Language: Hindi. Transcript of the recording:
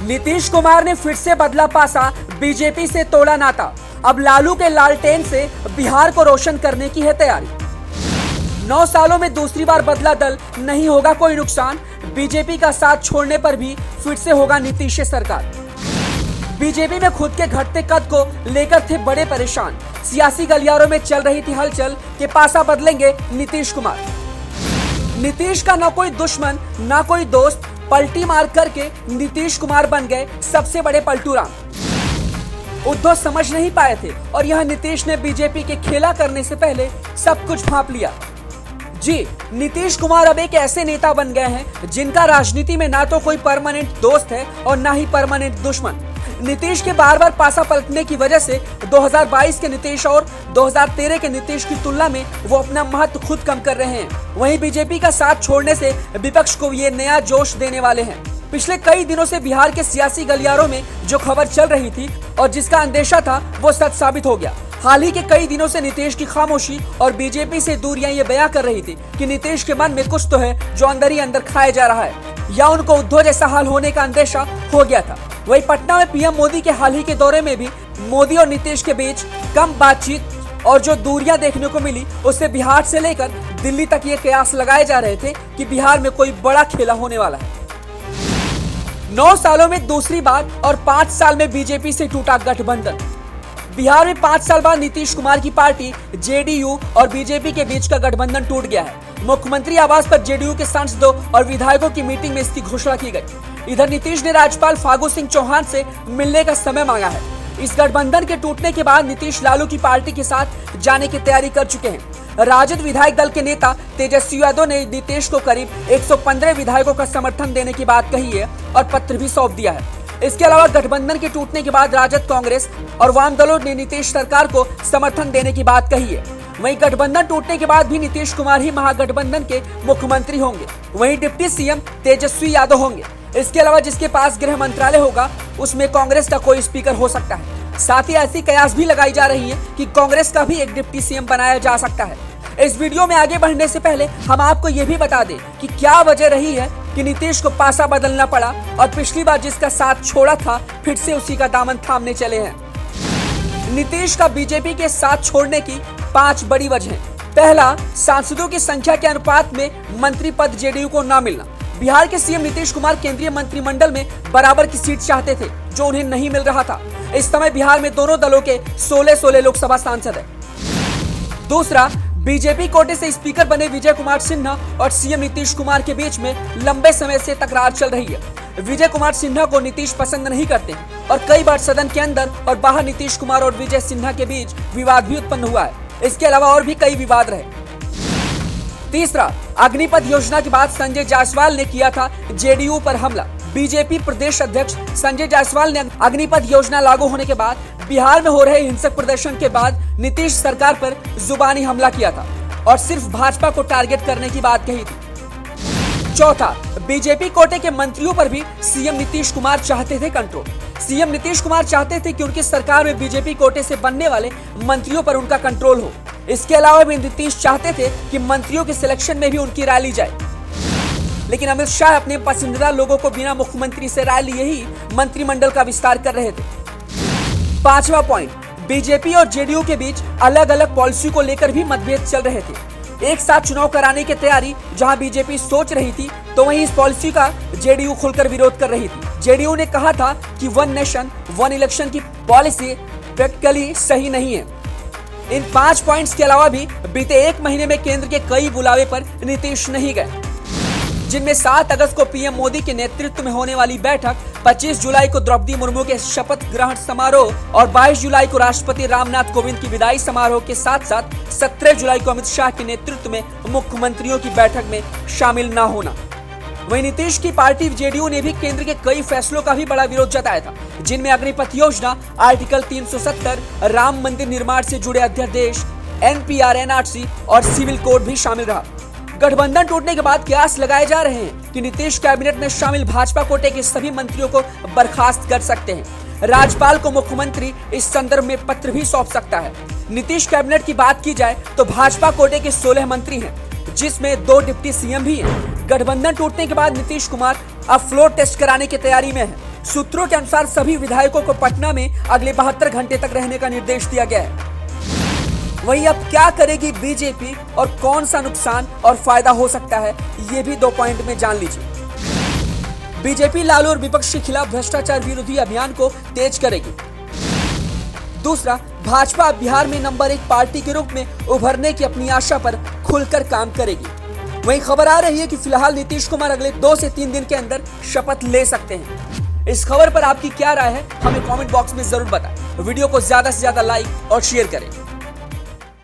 नीतीश कुमार ने फिर से बदला पासा, बीजेपी से तोड़ा नाता। अब लालू के लालटेन से बिहार को रोशन करने की है तैयारी। 9 सालों में दूसरी बार बदला दल, नहीं होगा कोई नुकसान। बीजेपी का साथ छोड़ने पर भी फिर से होगा नीतीश सरकार। बीजेपी में खुद के घटते कद को लेकर थे बड़े परेशान। सियासी गलियारों में चल रही थी हलचल कि पासा बदलेंगे नीतीश कुमार। नीतीश का ना कोई दुश्मन ना कोई दोस्त, पलटी मार करके नीतीश कुमार बन गए सबसे बड़े पलटूराम। उद्धव समझ नहीं पाए थे और यह नीतीश ने बीजेपी के खेला करने से पहले सब कुछ भांप लिया। जी, नीतीश कुमार अब एक ऐसे नेता बन गए हैं जिनका राजनीति में ना तो कोई परमानेंट दोस्त है और ना ही परमानेंट दुश्मन। नीतीश के बार बार पासा पलटने की वजह से 2022 के नीतीश और 2013 के नीतीश की तुलना में वो अपना महत्व खुद कम कर रहे हैं। वहीं बीजेपी का साथ छोड़ने से विपक्ष को ये नया जोश देने वाले हैं। पिछले कई दिनों से बिहार के सियासी गलियारों में जो खबर चल रही थी और जिसका अंदेशा था वो सच साबित हो गया। हाल ही के कई दिनों से नीतीश की खामोशी और बीजेपी से दूरियां ये बयां कर रही थी कि नीतीश के मन में कुछ तो है जो अंदर ही अंदर खाया जा रहा है, या उनको उद्धव जैसा हाल होने का अंदेशा हो गया था। वहीं पटना में पीएम मोदी के हाल ही के दौरे में भी मोदी और नीतीश के बीच कम बातचीत और जो दूरियां देखने को मिली उससे बिहार से लेकर दिल्ली तक ये कयास लगाए जा रहे थे कि बिहार में कोई बड़ा खेला होने वाला है। 9 सालों में दूसरी बार और 5 साल में बीजेपी से टूटा गठबंधन। बिहार में 5 साल बाद नीतीश कुमार की पार्टी जेडीयू और बीजेपी के बीच का गठबंधन टूट गया है। मुख्यमंत्री आवास पर जेडीयू के सांसदों और विधायकों की मीटिंग में इसकी घोषणा की गई। इधर नीतीश ने राज्यपाल फागू सिंह चौहान से मिलने का समय मांगा है। इस गठबंधन के टूटने के बाद नीतीश लालू की पार्टी के साथ जाने की तैयारी कर चुके हैं। राजद विधायक दल के नेता तेजस्वी यादव ने नीतीश को करीब 115 विधायकों का समर्थन देने की बात कही है और पत्र भी सौंप दिया है। इसके अलावा गठबंधन के टूटने के बाद राजद, कांग्रेस और वाम दलों ने नीतीश सरकार को समर्थन देने की बात कही है। वहीं गठबंधन टूटने के बाद भी नीतीश कुमार ही महागठबंधन के मुख्यमंत्री होंगे। वहीं डिप्टी सीएम तेजस्वी यादव होंगे। इसके अलावा जिसके पास गृह मंत्रालय होगा उसमें कांग्रेस का कोई स्पीकर हो सकता है। साथ ही ऐसी कयास भी लगाई जा रही है कि कांग्रेस का भी एक डिप्टी सीएम बनाया जा सकता है। इस वीडियो में आगे बढ़ने से पहले हम आपको ये भी बता दें कि क्या वजह रही है कि नीतीश को पासा बदलना पड़ा और पिछली बार जिसका साथ छोड़ा था फिर से उसी का दामन थामने चले हैं। नीतीश का बीजेपी के साथ छोड़ने की 5 बड़ी वजह। पहला, सांसदों की संख्या के अनुपात में मंत्री पद जेडीयू को न मिलना। बिहार के सीएम नीतीश कुमार केंद्रीय मंत्रिमंडल में बराबर की सीट चाहते थे जो उन्हें नहीं मिल रहा था। इस समय बिहार में दोनों दलों के 16 लोकसभा सांसद हैं। दूसरा, बीजेपी कोटे से स्पीकर बने विजय कुमार सिन्हा और सीएम नीतीश कुमार के बीच में लंबे समय से तकरार चल रही है। विजय कुमार सिन्हा को नीतीश पसंद नहीं करते और कई बार सदन के अंदर और बाहर नीतीश कुमार और विजय सिन्हा के बीच विवाद भी उत्पन्न हुआ है। इसके अलावा और भी कई विवाद रहे। तीसरा, अग्निपथ योजना के बाद संजय जायसवाल ने किया था जेडीयू पर हमला। बीजेपी प्रदेश अध्यक्ष संजय जायसवाल ने अग्निपथ योजना लागू होने के बाद बिहार में हो रहे हिंसक प्रदर्शन के बाद नीतीश सरकार पर जुबानी हमला किया था और सिर्फ भाजपा को टारगेट करने की बात कही थी। चौथा, बीजेपी कोटे के मंत्रियों पर भी सीएम नीतीश कुमार चाहते थे कंट्रोल। सीएम नीतीश कुमार चाहते थे कि उनकी सरकार में बीजेपी कोटे से बनने वाले मंत्रियों पर उनका कंट्रोल हो। इसके अलावा भी नीतीश चाहते थे कि मंत्रियों के सिलेक्शन में भी उनकी राय ली जाए, लेकिन अमित शाह अपने पसंदीदा लोगों को बिना मुख्यमंत्री से राय लिए ही मंत्रिमंडल का विस्तार कर रहे थे। पांचवा पॉइंट, बीजेपी और जेडीयू के बीच अलग अलग पॉलिसी को लेकर भी मतभेद चल रहे थे। एक साथ चुनाव कराने की तैयारी जहां बीजेपी सोच रही थी तो वहीं इस पॉलिसी का जेडीयू खुलकर विरोध कर रही थी। जेडीयू ने कहा था कि 1 नेशन 1 इलेक्शन की पॉलिसी प्रैक्टिकली सही नहीं है। इन 5 पॉइंट्स के अलावा भी बीते 1 महीने में केंद्र के कई बुलावे पर नीतीश नहीं गए, जिनमें 7 अगस्त को पीएम मोदी के नेतृत्व में होने वाली बैठक, 25 जुलाई को द्रौपदी मुर्मू के शपथ ग्रहण समारोह और 22 जुलाई को राष्ट्रपति रामनाथ कोविंद की विदाई समारोह के साथ साथ 17 जुलाई को अमित शाह के नेतृत्व में मुख्यमंत्रियों की बैठक में शामिल न होना। वहीं नीतीश की पार्टी जेडीयू ने भी केंद्र के कई फैसलों का भी बड़ा विरोध जताया था, जिनमें अग्निपथ योजना, आर्टिकल 370, राम मंदिर निर्माण से जुड़े अध्यादेश, एनपीआर, एनआरसी और सिविल कोड भी शामिल रहा। गठबंधन टूटने के बाद कयास लगाए जा रहे हैं कि नीतीश कैबिनेट में शामिल भाजपा कोटे के सभी मंत्रियों को बर्खास्त कर सकते हैं। राज्यपाल को मुख्यमंत्री इस संदर्भ में पत्र भी सौंप सकता है। नीतीश कैबिनेट की बात की जाए तो भाजपा कोटे के 16 मंत्री हैं, जिसमें 2 डिप्टी सीएम भी हैं। गठबंधन टूटने के बाद नीतीश कुमार अब फ्लोर टेस्ट कराने की तैयारी में है। सूत्रों के अनुसार सभी विधायकों को पटना में अगले 72 घंटे तक रहने का निर्देश दिया गया है। वहीं अब क्या करेगी बीजेपी और कौन सा नुकसान और फायदा हो सकता है, ये भी 2 पॉइंट में जान लीजिए। बीजेपी लालू और विपक्ष के खिलाफ भ्रष्टाचार विरोधी अभियान को तेज करेगी। दूसरा, भाजपा बिहार में नंबर 1 पार्टी के रूप में उभरने की अपनी आशा पर खुलकर काम करेगी। वहीं खबर आ रही है कि फिलहाल नीतीश कुमार अगले 2 से 3 दिन के अंदर शपथ ले सकते हैं। इस खबर पर आपकी क्या राय है, हमें कमेंट बॉक्स में जरूर बताएं। वीडियो को ज्यादा से ज्यादा लाइक और शेयर करें।